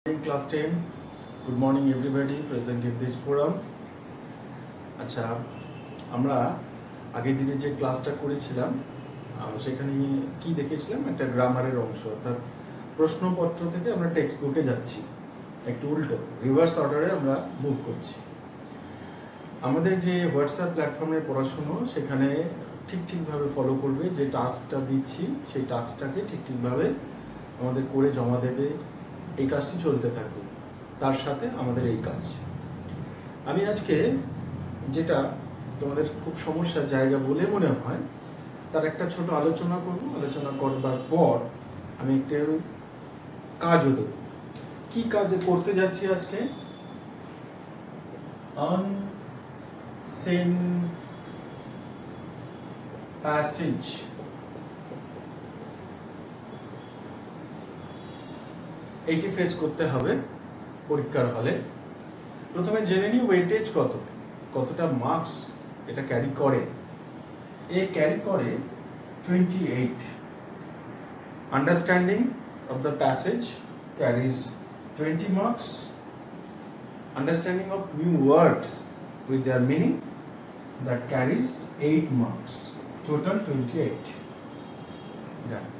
Class 10. Good morning everybody present in this forum. আচ্ছা, আমরা আগের দিনে যে ক্লাসটা করেছিলাম সেখানে কি দেখেছিলাম, একটা গ্রামারের অংশ, অর্থাৎ প্রশ্নপত্র থেকে আমরা টেক্সট বুকে যাচ্ছি, একটু উল্টো রিভার্স অর্ডারে আমরা মুভ করছি। আমাদের যে হোয়াটসঅ্যাপ প্ল্যাটফর্মের পড়াশুনো সেখানে ঠিকভাবে ফলো করবে, যে টাস্কটা দিচ্ছি সেই টাস্কটাকে ঠিকভাবে আমাদের করে জমা দেবে, এই কাজটি চলতে থাকবে। তার সাথে আমাদের এই কাজ, আমি আজকে যেটা তোমাদের খুব সমস্যার জায়গা বলে মনে হয় তার একটা ছোট আলোচনা করব। আলোচনা করবার পর আমি একটা কাজও দেব। কি কাজ করতে যাচ্ছি আজকে? unseen passage। এইটি ফেস করতে হবে পরীক্ষার হলে। প্রথমে জেনে নিই ওয়েটেজ কতটা মার্কস এটা ক্যারি করে। এ ক্যারি করে 28। Understanding of the passage carries 20 marks. Understanding of new words with their meaning, that carries 8 marks. Total 28. Done.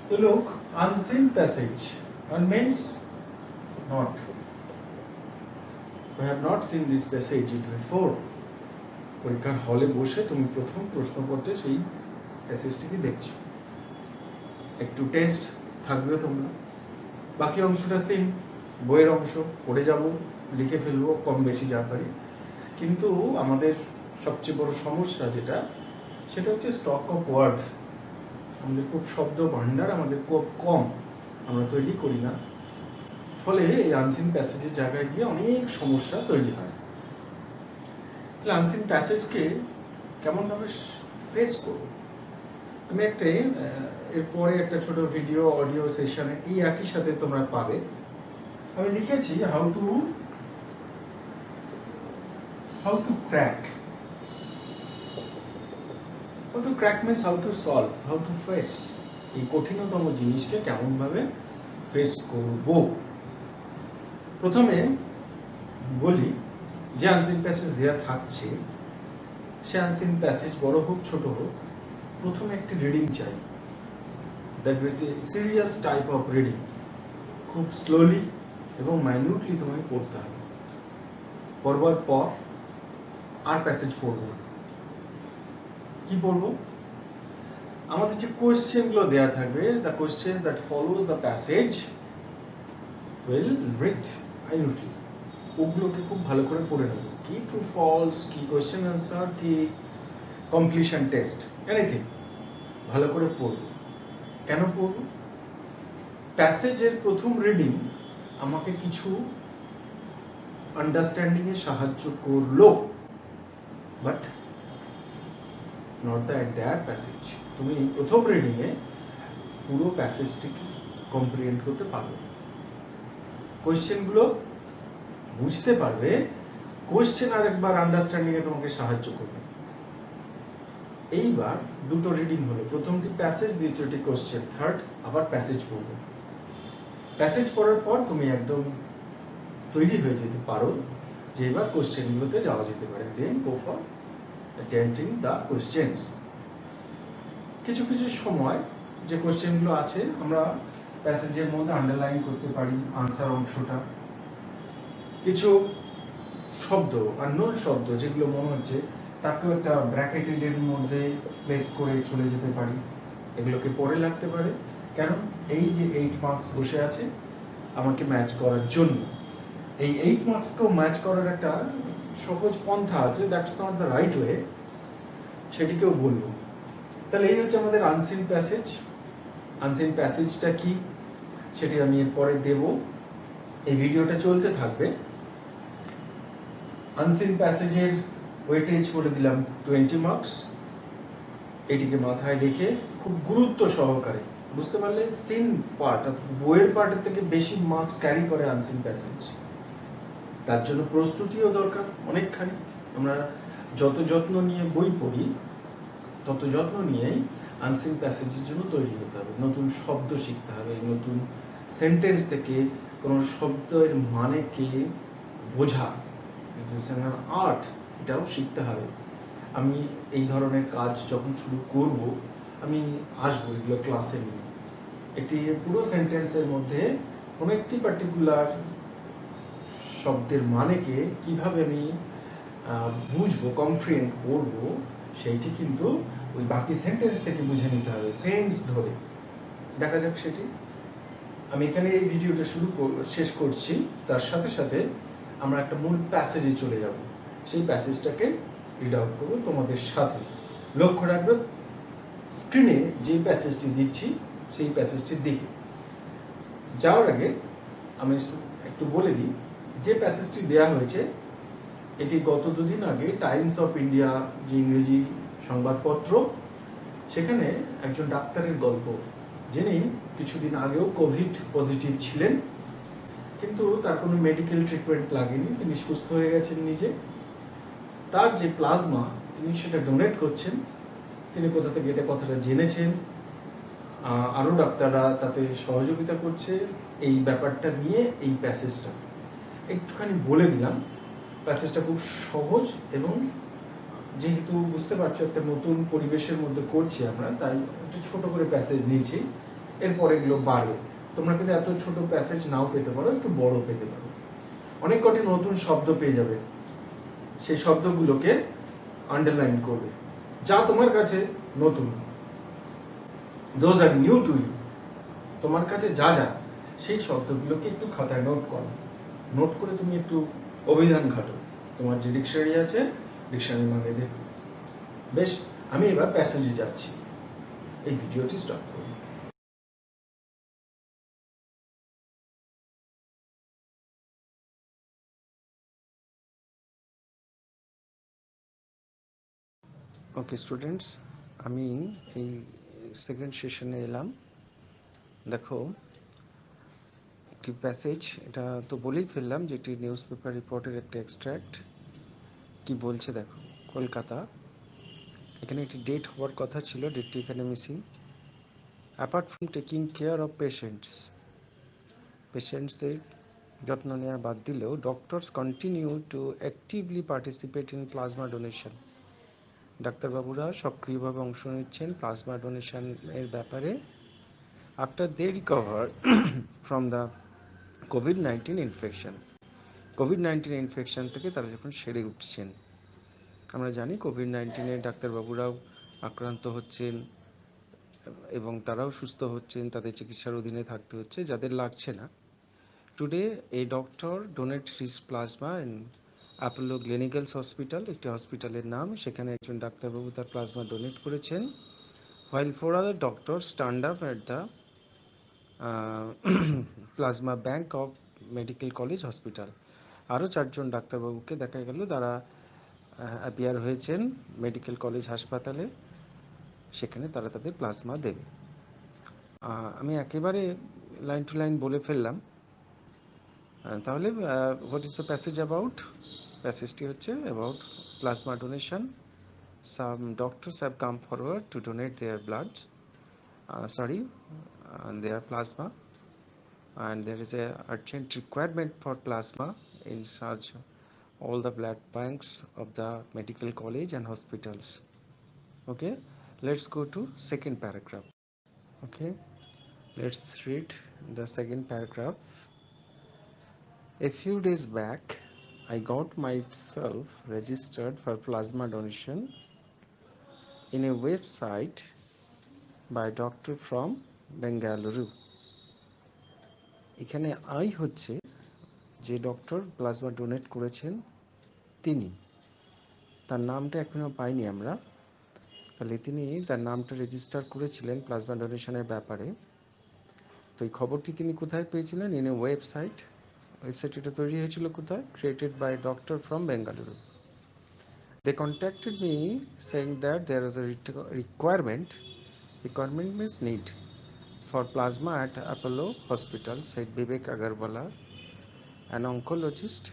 So look, unseen passage. And means not. We have not seen this passage before. পরীক্ষার হলে বসে তুমি প্রথম প্রশ্নপত্রে সেই প্যাসেজটিকে দেখছো, একটু test থাকবে তোমরা। বাকি অংশটা সেম, বইয়ের অংশ পড়ে যাব, লিখে ফেলবো কম বেশি যা পারি। কিন্তু আমাদের সবচেয়ে বড় সমস্যা সেটা হচ্ছে স্টক অফ ওয়ার্ড। আমাদের খুব শব্দ ভান্ডার আমাদের খুব কম, আমরা তৈরি করি না। ফলে এই আনসিন প্যাসেজের জায়গায় গিয়ে অনেক সমস্যা তৈরি হয়। তাহলে আনসিন প্যাসেজকে কেমনভাবে ফেস করবো, আমি এরপরে একটা ছোট ভিডিও অডিও সেশনে এই একই সাথে তোমরা পাবে। আমি লিখেছি how to crack. How to crack means how to solve, how to face. এই কঠিনতম জিনিসকে কেমন ভাবে ফেস করব। প্রথমে বলি, যে আনসিন প্যাসেজ দেওয়া থাকছে সে আনসিন প্যাসেজ বড় হোক ছোট হোক, প্রথমে একটি রিডিং চাই। That is a serious type of reading. খুব স্লোলি এবং মাইনিউটলি তোমাকে পড়তে হবে। পড়বার পর আর প্যাসেজ পড়বো না। কি পড়বো? আমাদের যে কোয়েশ্চেনগুলো দেওয়া থাকবে, the question that follows the passage will read minutely, ওগুলোকে খুব ভালো করে পড়ে নেবো। কি ট্রু ফলস, কি কোয়েশ্চেন আনসার, কি কমপ্লিশন টেস্ট, এনিথিং ভালো করে পড়বো। কেন পড়বো? প্যাসেজের প্রথম রিডিং আমাকে কিছু আন্ডারস্ট্যান্ডিং এ সাহায্য করলো, but not the entire passage. তুমি প্রথম রিডিং এ পুরো প্যাসেজটিকে কম্প্রিহেন্ড করতে পারবে, কোয়েশ্চেনগুলো বুঝতে পারবে, কোয়েশ্চেন আর একবার আন্ডারস্ট্যান্ডিং এ তোমাকে সাহায্য করবে। এইবার দুটো রিডিং হলো, প্রথমটি প্যাসেজ, দ্বিতীয়টি কোয়েশ্চেন, থার্ড আবার প্যাসেজ পড়বো। প্যাসেজ পড়ার পর তুমি একদম তৈরি হয়ে যেতে পারো যে এবার কোয়েশ্চেনগুলোতে যাওয়া যেতে পারে। Then go for attempting the questions. কিছু সময় যে কোয়েশ্চেনগুলো আছে আমরা প্যাসেজের মধ্যে আন্ডারলাইন করতে পারি আনসার অংশটা। কিছু শব্দ, আননোন শব্দ যেগুলো মনে হচ্ছে, তাকেও একটা ব্র্যাকেটেড এর মধ্যে প্লেস করে চলে যেতে পারি। এগুলোকে পরে লাগতে পারে, কারণ এই যে 8 মার্কস বসে আছে আমাকে ম্যাচ করার জন্য। এই 8 মার্কসকেও ম্যাচ করার একটা সহজ পন্থা আছে, that's not the right way, সেটিকেও বলবো। তাহলে এই হচ্ছে আমাদের আনসিন প্যাসেজ। আনসিন প্যাসেজটা কি সেটি আমি এরপরে দেব, এই ভিডিওটা চলতে থাকবে। আনসিন প্যাসেজের ওয়েটেজ বলে দিলাম 20 মার্কস। এটিকে মাথায় রেখে খুব গুরুত্ব সহকারে বুঝতে পারলে সিন পার্ট অর্থাৎ বইয়ের পার্টের থেকে বেশি মার্কস ক্যারি করে আনসিন প্যাসেজ। তার জন্য প্রস্তুতিও দরকার অনেকখানি। আমরা যত যত্ন নিয়ে বই পড়ি তত যত্ন নিয়েই আনসিন প্যাসেজের জন্য তৈরি হতে হবে। নতুন শব্দ শিখতে হবে, নতুন সেন্টেন্স থেকে কোনো শব্দের মানেকে বোঝা, ইটস অ্যান আর্ট, এটাও শিখতে হবে। আমি এই ধরনের কাজ যখন শুরু করব, আমি আসবো এগুলো ক্লাসে নিয়ে। একটি পুরো সেন্টেন্সের মধ্যে কোনো একটি পার্টিকুলার শব্দের মানেকে কিভাবে আমি বুঝবো, কমফ্রিহেন্ড করব, সেইটি কিন্তু ওই বাকি সেন্টেন্স থেকে বুঝে নিতে হবে, সেন্স ধরে। দেখা যাক সেটি। আমি এখানে এই ভিডিওটা শেষ করছি, তার সাথে সাথে আমরা একটা মূল প্যাসেজে চলে যাব। সেই প্যাসেজটাকে রিড আউট করবো তোমাদের সাথে। লক্ষ্য রাখবে স্ক্রিনে যে প্যাসেজটি দিচ্ছি সেই প্যাসেজটির দিকে। যাওয়ার আগে আমি একটু বলে দিই, যে প্যাসেজটি দেয়া হয়েছে এটি গত দুদিন আগে টাইমস অফ ইন্ডিয়া, যে ইংরেজি সংবাদপত্র, সেখানে একজন ডাক্তারের গল্প, যিনি কিছুদিন আগেও কোভিড পজিটিভ ছিলেন, কিন্তু তার কোনো মেডিকেল ট্রিটমেন্ট লাগেনি, তিনি সুস্থ হয়ে গেছেন নিজে। তার যে প্লাজমা, তিনি সেটা ডোনেট করছেন। তিনি কোথা থেকে এটা কথাটা জেনেছেন, আরও ডাক্তাররা তাতে সহযোগিতা করছে, এই ব্যাপারটা নিয়ে এই প্যাসেজটা একটুখানি বলে দিলাম। প্যাসেজটা খুব সহজ, এবং যেহেতু বুঝতে পারছো একটা নতুন পরিবেশের মধ্যে করছি আমরা, তাই একটু ছোট করে প্যাসেজ নিয়েছি। এরপর এগুলো বাড়বে। তোমরা কিন্তু এত ছোট প্যাসেজ নাও পেতে পারো, একটু বড় পেতে পারো। অনেক কটি নতুন শব্দ পেয়ে যাবে, সেই শব্দগুলোকে আন্ডারলাইন করবে, যা তোমার কাছে নতুন। Those are new to you. তোমার কাছে যা যা, সেই শব্দগুলোকে একটু খাতায় নোট করো। নোট করে তুমি একটু অভিধান ঘাটো, তোমার যে ডিকশনারি আছে ডিকশনারি মানে দেখো। বেশ, আমি এবার প্যাসেজে যাচ্ছি। এই ভিডিওটি স্টপ করি। ওকে স্টুডেন্টস, আমি এই সেকেন্ড সেশনে এলাম। দেখো একটি প্যাসেজ, এটা তো বলেই ফেললাম যে এটি নিউজ পেপার রিপোর্টের একটা এক্সট্র্যাক্ট। কি বলছে দেখো, কলকাতা, এখানে একটি ডেট হওয়ার কথা ছিল, ডেটটি এখানে missing. Apart from taking care of পেশেন্টসের যত্ন নেওয়া বাদ দিলেও doctors continue to actively participate in plasma donation. ডাক্তারবাবুরা সক্রিয়ভাবে অংশ নিচ্ছেন প্লাজমা ডোনেশনের ব্যাপারে। After they recover from the COVID-19 infection, COVID-19 infection থেকে তারা যখন সেরে উঠছেন। আমরা জানি কোভিড-19-এ ডাক্তারবাবুরাও আক্রান্ত হচ্ছেন এবং তারাও সুস্থ হচ্ছেন, তাদের চিকিৎসার অধীনে থাকতে হচ্ছে, যাদের লাগছে না। Today a doctor donate his plasma in Apollo clinicals hospital, একটি হসপিটালের নাম, সেখানে একজন ডাক্তারবাবু তার প্লাজমা ডোনেট করেছেন। while 4 other doctors turned up at the plasma bank of medical college hospital. আরও 4 জন ডাক্তারবাবুকে দেখা গেল, তারা অ্যাপিয়ার হয়েছেন মেডিকেল কলেজ হাসপাতালে, সেখানে তারা তাদের প্লাজমা দেবে। আমি একেবারে লাইন টু লাইন বলে ফেললাম। তাহলে what is the passage about? প্যাসেজটি হচ্ছে about plasma donation. Some doctors have come forward to donate their blood, their plasma, and there is a urgent requirement for plasma in such all the blood banks of the medical college and hospitals. Okay, let's go to second paragraph. Okay, let's read the second paragraph. A few days back I got myself registered for plasma donation in a website by doctor from Bengaluru. এখানে I হচ্ছে যে doctor plasma donate করেছেন তিনি, তার নামটা এখনও পাইনি আমরা। তাহলে তিনি তার নামটা রেজিস্টার করেছিলেন প্লাজমা ডোনেশনের ব্যাপারে। তো এই খবরটি তিনি কোথায় পেয়েছিলেন? In a website. ওয়েবসাইট এটা তৈরি হয়েছিল কোথায়? Created by doctor from Bengaluru. They contacted me saying that there is a requirement means need for plasma at Apollo Hospital, said Vivek Agarwala, an oncologist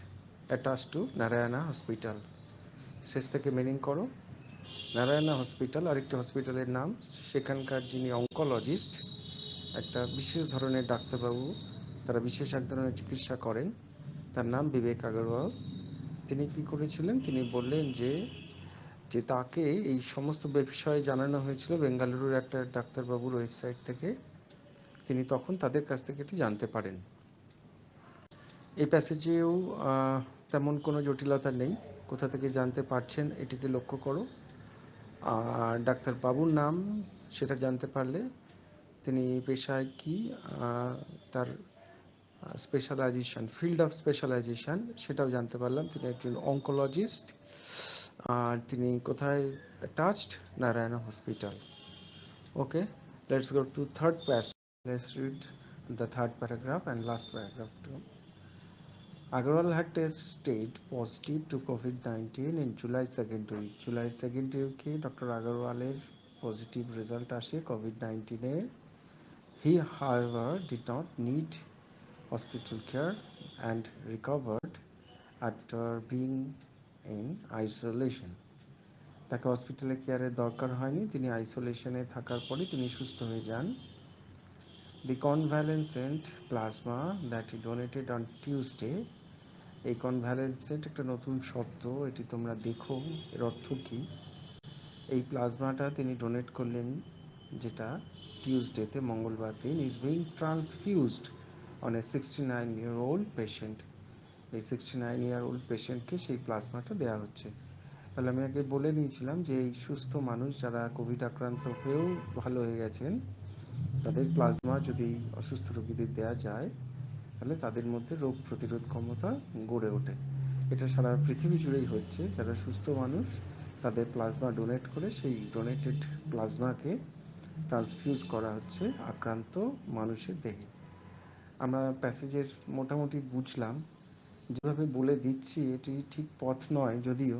attached to Narayana Hospital. শেষ থেকে meaning করো। Narayana hospital আরেকটি হসপিটালের নাম, সেখানকার যিনি oncologist, একটা বিশেষ ধরনের ডাক্তারবাবু, তারা বিশেষ এক ধরনের চিকিৎসা করেন। তার নাম বিবেক আগরওয়াল। তিনি কি করেছিলেন, তিনি বললেন যে যে তাকে এই সমস্ত বিষয়ে জানানো হয়েছিল বেঙ্গালুরুর একটা ডাক্তারবাবুর ওয়েবসাইট থেকে। তিনি তখন তাদের কাছ থেকে এটি জানতে পারেন। এই প্যাসেজেও তেমন কোনো জটিলতা নেই। কোথা থেকে জানতে পারছেন এটিকে লক্ষ্য করো। আর ডাক্তার বাবুর নাম সেটা জানতে পারলে তিনি পেশায় কি, তার স্পেশালাইজেশন, ফিল্ড অফ স্পেশালাইজেশন সেটাও জানতে পারলাম। তিনি একজন অঙ্কোলজিস্ট। আর তিনি কোথায় touched? Narayan hospital. Okay, let's go to third passage. Let's read the third paragraph and last paragraph too. Agarwal had tested positive to COVID-19 in July 2nd week. July 2nd week Dr. Agarwal positive result আসে COVID-19 এর। He however did not need hospital care and recovered after being in isolation. তাকে হসপিটালে কেয়ারের দরকার হয়নি, তিনি আইসোলেশনে থাকার পরে তিনি সুস্থ হয়ে যান। The convalescent plasma that he donated on Tuesday, এই কনভ্যালেন্সেন্ট একটা নতুন শব্দ, এটি তোমরা দেখো এর অর্থ কী। এই প্লাজমাটা তিনি ডোনেট করলেন যেটা টিউসডেতে, মঙ্গলবার দিন, is being transfused on a 69-year-old patient. এই 69-year-old পেশেন্টকে সেই প্লাজমাটা দেওয়া হচ্ছে। তাহলে আমি আগে বলে নিয়েছিলাম যে এই সুস্থ মানুষ যারা কোভিড আক্রান্ত হয়েও ভালো হয়ে গেছেন, তাদের প্লাজমা যদি অসুস্থ রোগীদের দেওয়া যায় তাহলে তাদের মধ্যে রোগ প্রতিরোধ ক্ষমতা গড়ে ওঠে। এটা সারা পৃথিবী জুড়েই হচ্ছে। যারা সুস্থ মানুষ তাদের প্লাজমা ডোনেট করে সেই ডোনেটেড প্লাজমাকে ট্রান্সফিউজ করা হচ্ছে আক্রান্ত মানুষের দেহে। আমরা প্যাসেজের মোটামুটি বুঝলাম। যেভাবে বলে দিচ্ছি এটি ঠিক পথ নয় যদিও,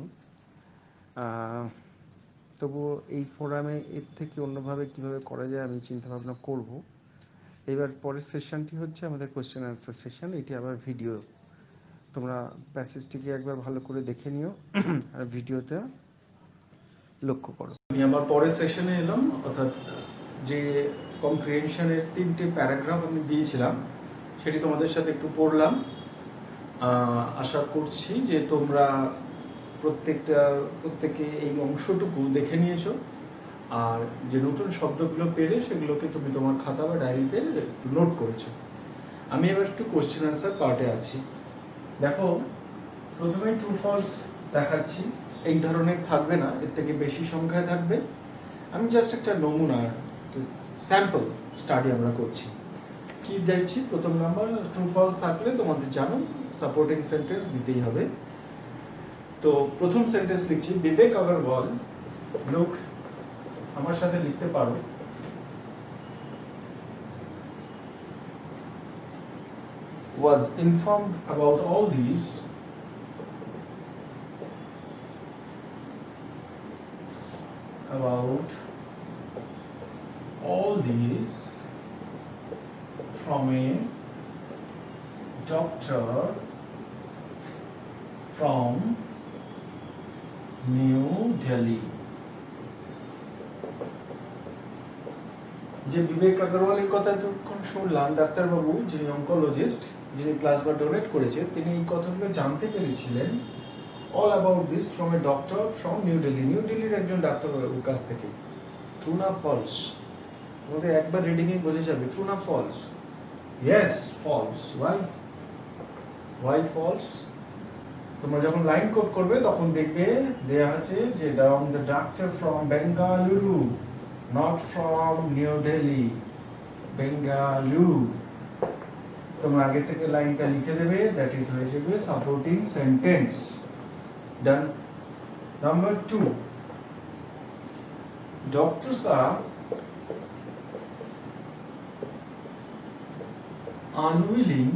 তবুও এই ফোরামে এর থেকে অন্যভাবে কিভাবে করা যায় আমি চিন্তাভাবনা করব। এবার পরের সেশনটি হচ্ছে আমাদের কোয়েশ্চেন অ্যান্সার সেশন। এটি আবার ভিডিও। তোমরা প্যাসেজটিকে একবার ভালো করে দেখে নিও আর ভিডিওতে লক্ষ্য করো। আমি আমার পরের সেশনে এলাম, অর্থাৎ যে কম্প্রিহেনশনের 3টে প্যারাগ্রাফ আমি দিয়েছিলাম সেটি তোমাদের সাথে একটু পড়লাম। আশা করছি যে তোমরা প্রত্যেকে এই অংশটুকু দেখে নিয়েছো, আর যে নতুন শব্দগুলো পেলে সেগুলোকে তুমি তোমার খাতা বা ডায়েরিতে নোট করেছো। আমি এবার একটু কোশ্চেন আনসার পার্টে আছি। দেখো, প্রথমে ট্রু ফলস দেখাচ্ছি। এই ধরনের থাকবে না, এর থেকে বেশি সংখ্যায় থাকবে। আমি জাস্ট একটা নমুনা, স্যাম্পল স্টাডি আমরা করছি। কি দেখছি, প্রথম নাম্বার ট্রু ফলস থাকলে তোমাদের জানো সাপোর্টিং সেন্টেন্স দিতেই হবে। তো প্রথম সেন্টেন্স লিখছি, বিবেক আগরওয়াল লোক, আমার সাথে লিখতে পারো, was informed about all these from a doctor from New Delhi. যে বিবেক আগরওয়ালের কথা এতক্ষণ শুনলাম, ডাক্তারবাবু যিনি অঙ্কোলজিস্ট, যিনি প্লাজমা ডোনেট করেছেন, তিনি এই কথাগুলো জানতে পেরেছিলেন all about this from a doctor from new Delhi. New দিল্লির একজন ডাক্তারবাবুর কাছ থেকে। ট্রু না ফলস? তোমাদের একবার রিডিং এ বোঝা যাবে ট্রু না false. Yes, false. Why false? তোমরা যখন লাইন কোড করবে তখন দেখবে দেয়া আছে যে the doctor from Bengaluru, not from New Delhi, Bengaluru. তোমরা আগে থেকে লাইনটা লিখে দেবে, দ্যাট ইজ হয়ে যাবে supporting sentence. Done. Number 2, doctors are unwilling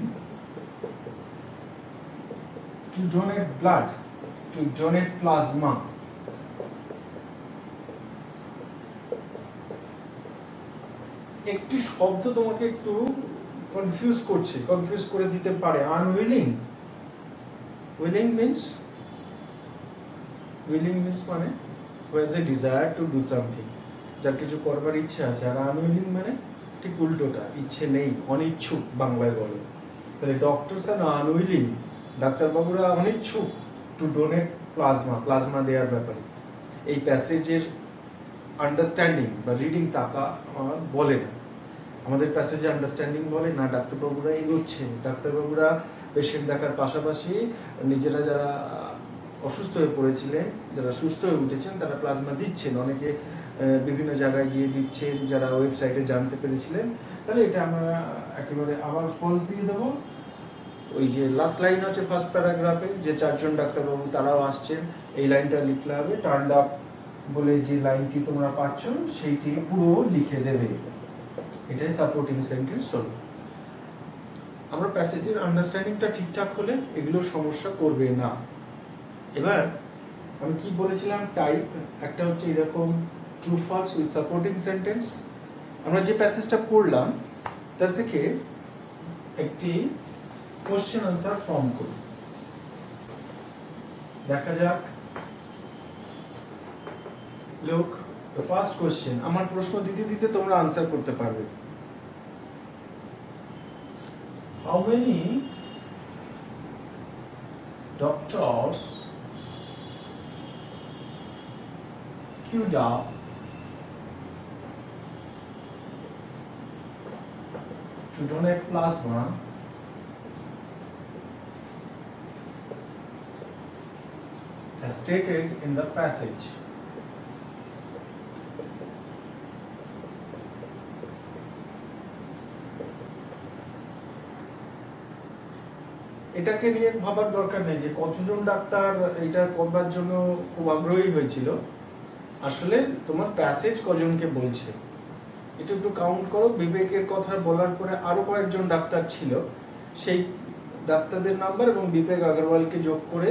to donate blood, to donate plasma. একটি শব্দ তোমাকে একটু কনফিউজ করে দিতে পারে। আনউইলিং। উইলিং মিন্স মানে who has a desire to do something, যার কিছু করবার ইচ্ছে আছে। আর আনউইলিং মানে ঠিক উল্টোটা, ইচ্ছে নেই, অনিচ্ছুক বাংলায় বলে। তাহলে ডক্টরস আর আনউইলিং, ডাক্তারবাবুরা অনিচ্ছুক টু ডোনেট প্লাজমা দেওয়ার ব্যাপারে। এই প্যাসেজের আন্ডারস্ট্যান্ডিং বা রিডিং তাকা বলে না, আমাদের প্যাসেজে আন্ডারস্ট্যান্ডিং বলে না, ডাক্তারবাবুরা এগোচ্ছেন। ডাক্তারবাবুরা পেশেন্ট দেখার পাশাপাশি নিজেরা যারা অসুস্থ হয়ে পড়েছিলেন, যারা সুস্থ হয়ে উঠেছেন, তারা প্লাজমা দিচ্ছেন, অনেকে বিভিন্ন জায়গায় গিয়ে দিচ্ছেন, যারা ওয়েবসাইটে জানতে পেরেছিলেন। তাহলে এটা আমরা একেবারে আবার ফলস দিয়ে দেবো। ওই যে লাস্ট লাইন আছে ফার্স্ট প্যারাগ্রাফে, যে 4 জন ডাক্তারবাবু তারাও আসছেন, এই লাইনটা লিখলে হবে। টার্নড আপ বলে যে লাইনটি তোমরা পাচ্ছ সেইটি পুরো লিখে দেবে। এটাই সাপোর্টিং সেন্টেন্স হলো। আমরা প্যাসেজের আন্ডারস্ট্যান্ডিংটা ঠিকঠাক হলে এগুলো সমস্যা করবে না। এবার আমি কি বলেছিলাম টাইপ, একটা হচ্ছে এরকম true false with supporting sentence. আমরা যে প্যাসেজটা পড়লাম তার থেকে একটি কোশ্চেন আনসার ফর্ম করি, দেখা যাক। লুক দ্য ফার্স্ট কোশ্চেন, আমার প্রশ্ন দিতে দিতে তোমরা আনসার করতে পারবে। How many doctors queued up to donate plasma as stated in the passage? এটাকে নিয়ে ভাবার দরকার নেই যে কতজন ডাক্তার এটা করবার জন্য খুব আগ্রহী হয়েছিল। আসলে তোমার প্যাসেজ কজনকে বলছে এটা একটু কাউন্ট করো। বিবেকের কথা বলার পরে আরো কয়েকজন ডাক্তার ছিল, সেই ডাক্তারদের নাম্বার এবং বিবেক আগরওয়ালকে যোগ করে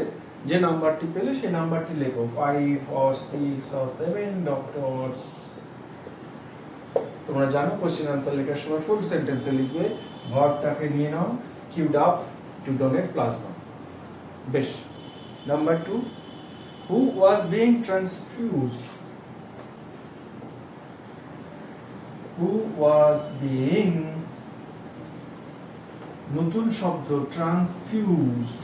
যে নাম্বারটি পেলে সেই নাম্বারটি লেখো। 5 or 6 or 7 ডক্টরস। তোমরা জানো কোশ্চেন আনসার লেখার সময় ফুল সেন্টেন্সে লিখবে, ভার্বটাকে নিয়ে নাও, queued up to donate plasma. বেশ। Number 2, who was being transfused? Who was being, নতুন শব্দ transfused,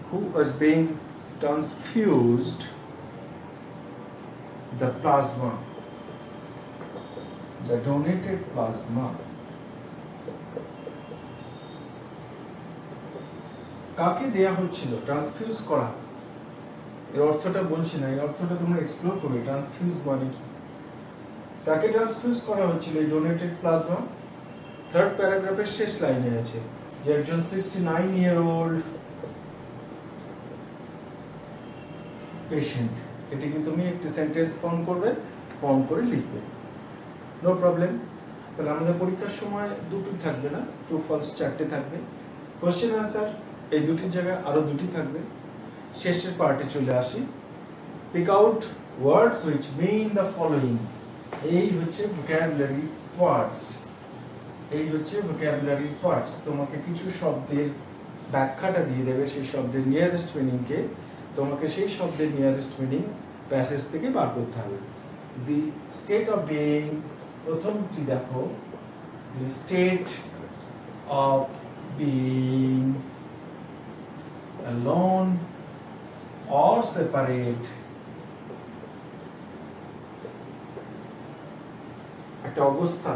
who was being transfused the plasma, the donated plasma? কাকে দেয়া হচ্ছিল? ট্রান্সফিউজ করা। এর অর্থটা বলছি না, এই অর্থটা তোমরা এক্সপ্লোর করবে। ট্রান্সফিউজ মানে কি, কাকে ট্রান্সফিউজ করা হচ্ছিল এই ডোনেটেড প্লাজমা? থার্ড প্যারাগ্রাফের শেষ লাইনে আছে যে একজন 69-year-old পেশেন্ট। এটিকে তুমি একটি সেন্টেন্স ফর্ম করে লিখবে, নো প্রবলেম। তাহলে আমাদের পরীক্ষার সময় দুটো থাকবে না, ট্রু ফলস 4টে থাকবে। কোশ্চেন আনসার এই দুটির জায়গায় আরো দুটি থাকবে। শেষের পার্টে চলে আসি। Pick out words which mean the following. এই হচ্ছে ভোকাবুলারি ওয়ার্ডস, এই হচ্ছে ভোকাবুলারি ওয়ার্ডস। তোমাকে কিছু শব্দের ব্যাখ্যাটা দিয়ে দেবে, সেই শব্দের নিয়ারেস্ট মিনিংকে তোমাকে সেই শব্দের নিয়ারেস্ট মিনিং প্যাসেজ থেকে বার করতে হবে। দি স্টেট অফ বিইং, প্রথমটি দেখো, the state of being alone or separate, একটা অবস্থা।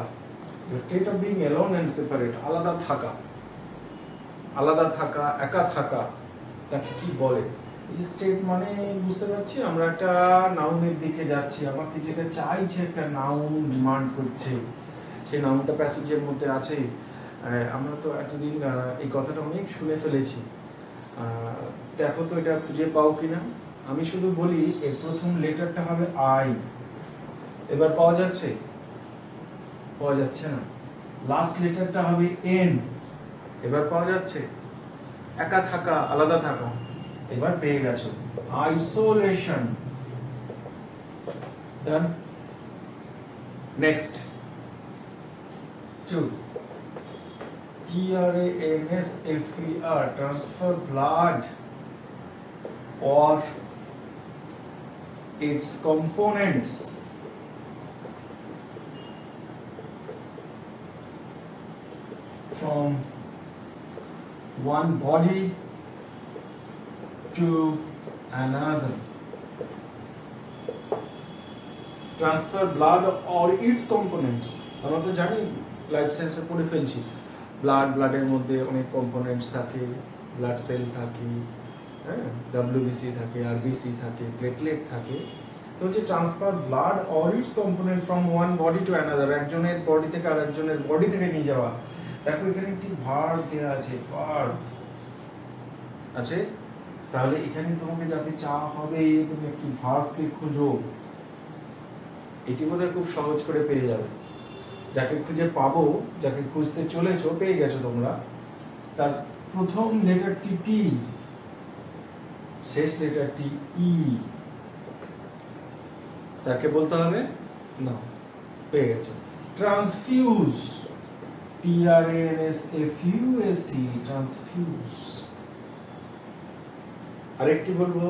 the state of being alone and separate, আলাদা থাকা, একা থাকা, তাকে কি বলে? এই স্টেট মানে বুঝতে পারছি আমরা একটা নাউনের দিকে যাচ্ছি, আমাকে যেটা চাইছে একটা নাউন ডিমান্ড করছে, সেই নাউনটা প্যাসেজের মধ্যে আছে। আমরা তো এতদিন এই কথাটা অনেক শুনে ফেলেছি, দেখো তো এটা খুঁজে পাও কিনা। আমি শুধু বলি এর প্রথম লেটারটা হবে আই, এবার পাওয়া যাচ্ছে? পাওয়া যাচ্ছে না। লাস্ট লেটারটা হবে এন, এবার পাওয়া যাচ্ছে? একা থাকা, আলাদা থাকা, এবার পেয়ে গেছো। Isolation. Done. Next 2, transfer, transfer blood or its components from one body to another. Transfer blood or its components. আমরা তো জানি লাইফ সায়েন্সে পড়ে ফেলছি ব্লাডের মধ্যে অনেক কম্পোনেন্টস থাকে, ব্লাড সেল থাকে, হ্যাঁ, ডব্লিউবিসি থাকে, আরবিসি থাকে, প্লেটলেট থাকে। তো হচ্ছে transfer blood or it's component from one body to another, একজনের বডি থেকে আরেকজনের বডি থেকে নিয়ে যাওয়া। দেখো এখানে একটি ভার্ব দেওয়া আছে, ভার্ব আছে, তাহলে এখানে তোমাকে যাতে চাওয়া হবে তুমি একটি ভার্বকে খোঁজো। এটি বোধহয় খুব সহজ করে পেয়ে যাবে। যাকে খুঁজে পাবো, যাকে খুঁজতে চলেছো, পেয়ে গেছো তোমরা। তার প্রথম লেটারটি টি, শেষ লেটারটি ই। স্যারকে বলতে হবে না, পেয়ে গেছো। Transfuse, TRANSFUSE, transfuse. আরেকটি বলবো,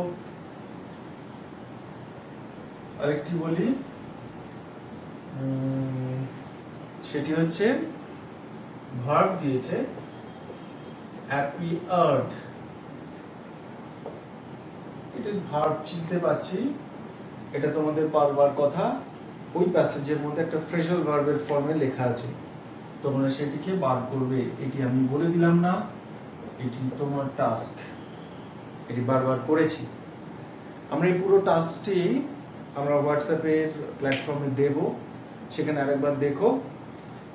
আরেকটি বলি, সেটি হচ্ছে ভার্ব দিয়েছে appeared। এটা ভার্ব চিনতে পাচ্ছি, এটা তোমাদের পারবার কথা। ওই প্যাসেজের মধ্যে একটা ফ্রেজাল ভার্বের ফর্মে লেখা আছে, তোমরা সেটিকে বার করবে। এটি আমি বলে দিলাম না, এটি তোমার টাস্ক। এটি বারবার করেছি আমরা। এই পুরো টাস্কটি আমরা হোয়াটসঅ্যাপের প্ল্যাটফর্মে দেব, সেখানে আরেকবার দেখো।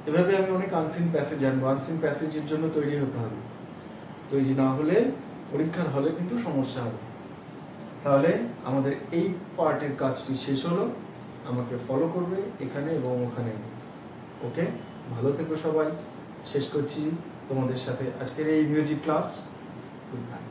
এভাবে আমি অনেক আনসিন প্যাসেজ আনবো। আনসিন প্যাসেজের জন্য তৈরি হতে হবে, তৈরি না হলে পরীক্ষার হলে কিন্তু সমস্যা হবে। তাহলে আমাদের এই পার্টের কাজটি শেষ হলো। আমাকে ফলো করবে এখানে এবং ওখানে। ওকে, ভালো থেকো সবাই। শেষ করছি তোমাদের সাথে আজকের এই ইংরেজি ক্লাস। Good bye.